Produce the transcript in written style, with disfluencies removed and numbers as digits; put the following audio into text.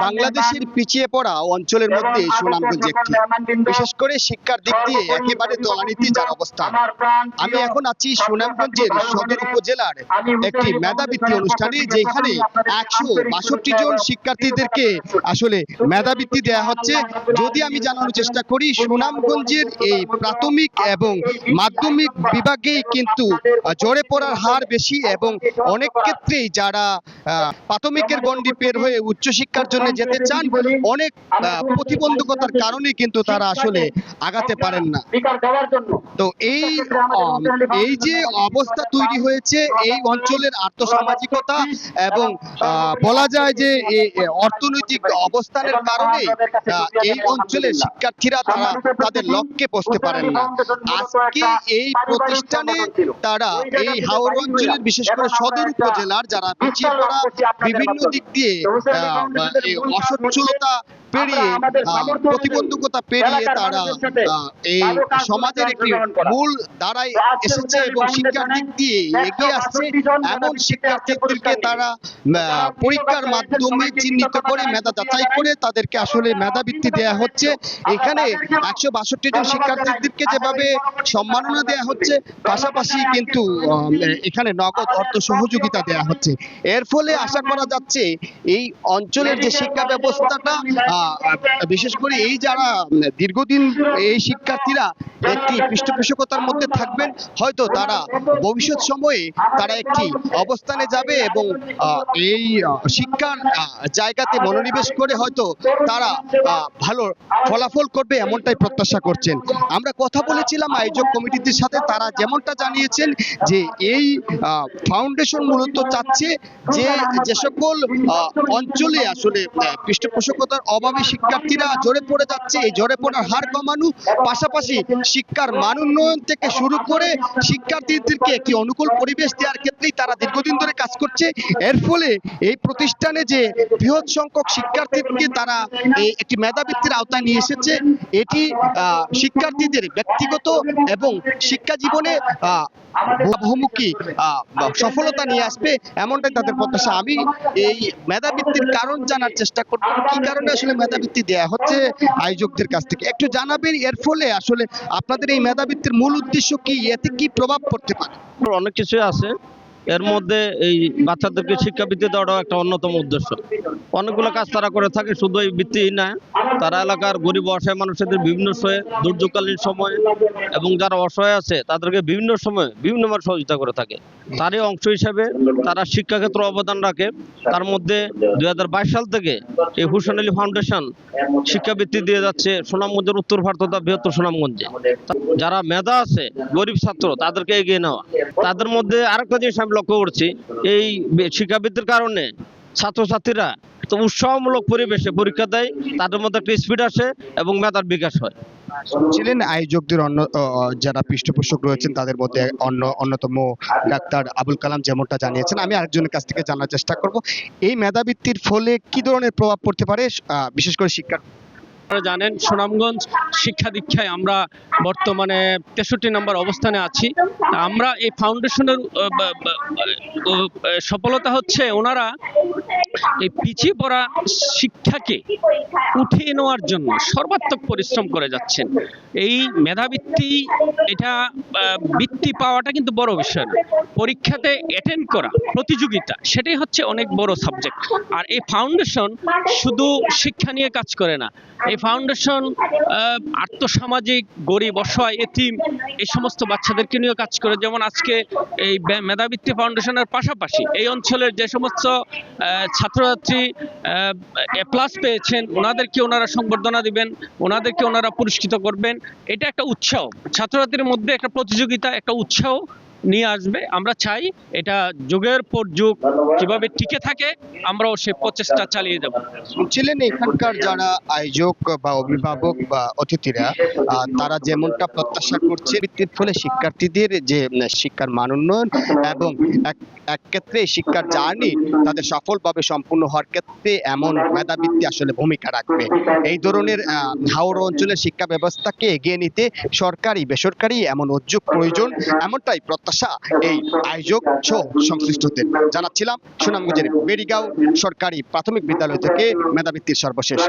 বাংলাদেশের পিছিয়ে পড়া অঞ্চলের মধ্যে সুনামগঞ্জ একটি, বিশেষ করে শিক্ষার দিক দিয়ে একেবারে তলানিতে যার অবস্থান। আমি এখন আছি সুনামগঞ্জের সদর উপজেলার একটি মেধাবৃত্তি অনুষ্ঠানে, যেখানে 162 জন শিক্ষার্থীদেরকে আসলে মেধাবৃত্তি দেওয়া হচ্ছে। যদি আমি জানানোর চেষ্টা করি, সুনামগঞ্জের এই প্রাথমিক এবং মাধ্যমিক বিভাগেই কিন্তু ঝরে পড়ার হার বেশি, এবং অনেক ক্ষেত্রেই যারা প্রাথমিকের গণ্ডি পের হয়ে উচ্চশিক্ষার জন্য যেতে চান, অনেক প্রতিবন্ধকতার কারণে কিন্তু তারা আসলে আগাতে পারেন না। তো এই যে অবস্থা তৈরি হয়েছে এই অঞ্চলের আর্থসামাজিকতা এবং বলা যায় যে অর্থনৈতিক অবস্থানের কারণে এই অঞ্চলের শিক্ষার্থীরা তারা তাদের লক্ষ্যে পৌঁছতে পারেন না। আজকে এই প্রতিষ্ঠানে তারা এই হাওর অঞ্চলের বিশেষ করে সদর উপজেলার যারা পিছিয়ে পড়া, বিভিন্ন দিক দিয়ে অসচ্ছলতা পেরিয়ে, প্রতিবন্ধকতা পেরিয়ে তারা এই সমাজের একটি মূল ধারায় এসেছে এবং শিক্ষার দিক দিয়ে এগিয়ে আসছে। এমন শিক্ষার্থীদেরকে তারা পরীক্ষার মাধ্যমে চিহ্নিত করে মেধা যাচাই করে তাদেরকে আসলে মেধাবৃত্তি দেওয়া হচ্ছে। এখানে 162 জন শিক্ষার্থীদেরকে যেভাবে সম্মাননা দেওয়া হচ্ছে, পাশাপাশি কিন্তু এখানে নগদ অর্থ সহযোগিতা দেওয়া হচ্ছে। এর ফলে আশা করা যাচ্ছে এই অঞ্চলের যে শিক্ষা ব্যবস্থাটা, বিশেষ করে এই যারা দীর্ঘদিন এই শিক্ষার্থীরা একটি পৃষ্ঠপোষকতার মধ্যে থাকবেন, হয়তো তারা ভবিষ্যৎ সময়ে তারা একটি অবস্থানে যাবে এবং এই শিক্ষার জায়গাতে মনোনিবেশ করে হয়তো তারা ভালো ফলাফল করবে, এমনটাই প্রত্যাশা করছেন। আমরা কথা বলেছিলাম আয়োজক কমিটির সাথে, তারা যেমনটা জানিয়েছেন যে এই ফাউন্ডেশন মূলত চাচ্ছে যে সকল অঞ্চলে আসলে পৃষ্ঠপোষকতার অভাবে শিক্ষার্থীরা ঝরে পড়ে যাচ্ছে, এই ঝরে পড়ার হার কমানো, পাশাপাশি শিক্ষার মান উন্নয়ন থেকে শুরু করে শিক্ষার্থীদেরকে একটি অনুকূল পরিবেশ দেওয়ার ক্ষেত্রেই তারা দীর্ঘদিন ধরে কাজ করছে। এর ফলে এই প্রতিষ্ঠানে যে বৃহৎ সংখ্যক শিক্ষার্থীদেরকে তারা একটি মেধাবৃত্তির আওতায় নিয়ে এসেছে, এটি শিক্ষার্থীদের ব্যক্তিগত এবং শিক্ষা জীবনে বহুমুখী সফলতা নিয়ে আসবে, এমনটাই তাদের প্রত্যাশা। আমি এই মেধাবৃত্তির কারণ জানার চেষ্টা করব, কি কারণে আসলে মেধাবৃত্তি দেয়া হচ্ছে আয়োজকদের কাছ থেকে একটু জানাবেন। এর ফলে আসলে আপনাদের এই মেধাবৃত্তির মূল উদ্দেশ্য কি, এতে কি প্রভাব পড়তে পারে? অনেক কিছু আছে, এর মধ্যে এই বাচ্চাদেরকে শিক্ষাবৃত্তি দেওয়াটাও একটা অন্যতম উদ্দেশ্য। অনেকগুলো কাজ তারা করে থাকে, শুধু এই বৃত্তি না, তারা এলাকার গরিব অসহায় মানুষদের বিভিন্ন সময়ে, দুর্যোগকালীন সময়ে এবং যারা অসহায় আছে তাদেরকে বিভিন্ন সময়ে বিভিন্নভাবে সহযোগিতা করে থাকে। তারই অংশ হিসেবে তারা শিক্ষাক্ষেত্রে অবদান রাখে। তার মধ্যে 2022 সাল থেকে এই হুসেন আলী ফাউন্ডেশন শিক্ষাবৃত্তি দিয়ে যাচ্ছে সুনামগঞ্জের উত্তর ভারত তথা বৃহত্তর সুনামগঞ্জে। যারা মেধা আছে, গরিব ছাত্র, তাদেরকে এগিয়ে নেওয়া। তাদের মধ্যে আরেকটা জিনিস আমি লক্ষ্য করছি, এই শিক্ষাবৃত্তির কারণে ছাত্রছাত্রীরা তো উৎসাহমূলক পরিবেশে পরীক্ষা দেয়, তাদের মধ্যে একটা স্পিড আসে এবং মেধার বিকাশ হয়। ছিলেন আয়োজকদের যারা পৃষ্ঠপোষক রয়েছেন তাদের মধ্যে অন্যতম ডাক্তার আবুল কালাম যেমনটা জানিয়েছেন। আমি আরেকজনের কাছ থেকে জানার চেষ্টা করব, এই মেধাবৃত্তির ফলে কি ধরনের প্রভাব পড়তে পারে বিশেষ করে শিক্ষার? জানেন, সুনামগঞ্জ শিক্ষা দীক্ষায় আমরা বর্তমানে 63 নম্বর অবস্থানে আছি। আমরা এই ফাউন্ডেশনের সফলতা হচ্ছে ওনারা এই পিছিয়ে পড়া শিক্ষাকে উঠিয়ে নেওয়ার জন্য সর্বাত্মক পরিশ্রম করে যাচ্ছেন। এই মেধাবৃত্তি, এটা বৃত্তি পাওয়াটা কিন্তু বড় বিষয় না, পরীক্ষাতে অ্যাটেন্ড করা, প্রতিযোগিতা, সেটাই হচ্ছে অনেক বড় সাবজেক্ট। আর এই ফাউন্ডেশন শুধু শিক্ষা নিয়ে কাজ করে না, এই ফাউন্ডেশন আর্থসামাজিক, গরিব, অসহায়, এতিম, এই সমস্ত বাচ্চাদেরকে নিয়ে কাজ করে। যেমন আজকে এই মেধাবৃত্তি ফাউন্ডেশনের পাশাপাশি এই অঞ্চলের যে সমস্ত ছাত্রছাত্রী A+ পেয়েছেন, ওনাদেরকে ওনারা সংবর্ধনা দিবেন, ওনাদেরকে ওনারা পুরস্কৃত করবেন। এটা একটা উৎসাহ, ছাত্রছাত্রীর মধ্যে একটা প্রতিযোগিতা, একটা উৎসাহ নিয়ে আসবে। আমরা চাই এটা যুগের পর যুগ কিভাবে টিকে থাকে, আমরাও সে প্রচেষ্টা চালিয়ে যাব। ছিলেন এখানকার যারা আয়োজক বা অভিভাবক বা অতিথিরা, তারা যেমনটা প্রত্যাশা করছে বৃত্তির ফলে শিক্ষার্থীদের যে শিক্ষার মান উন্নয়ন এবং এক ক্ষেত্রে শিক্ষার জার্নি তাদের সফলভাবে সম্পূর্ণ হওয়ার ক্ষেত্রে এমন মেধাবৃত্তি আসলে ভূমিকা রাখবে। এই ধরনের হাওর অঞ্চলের শিক্ষা ব্যবস্থাকে এগিয়ে নিতে সরকারি বেসরকারি এমন উদ্যোগ প্রয়োজন, এমনটাই প্রত্যাশা প্রত্যাশা এই আয়োজক সহ সংশ্লিষ্টদের। জানাচ্ছিলাম সুনামগঞ্জের বেড়িগাঁও সরকারি প্রাথমিক বিদ্যালয় থেকে মেধাবৃত্তির সর্বশেষ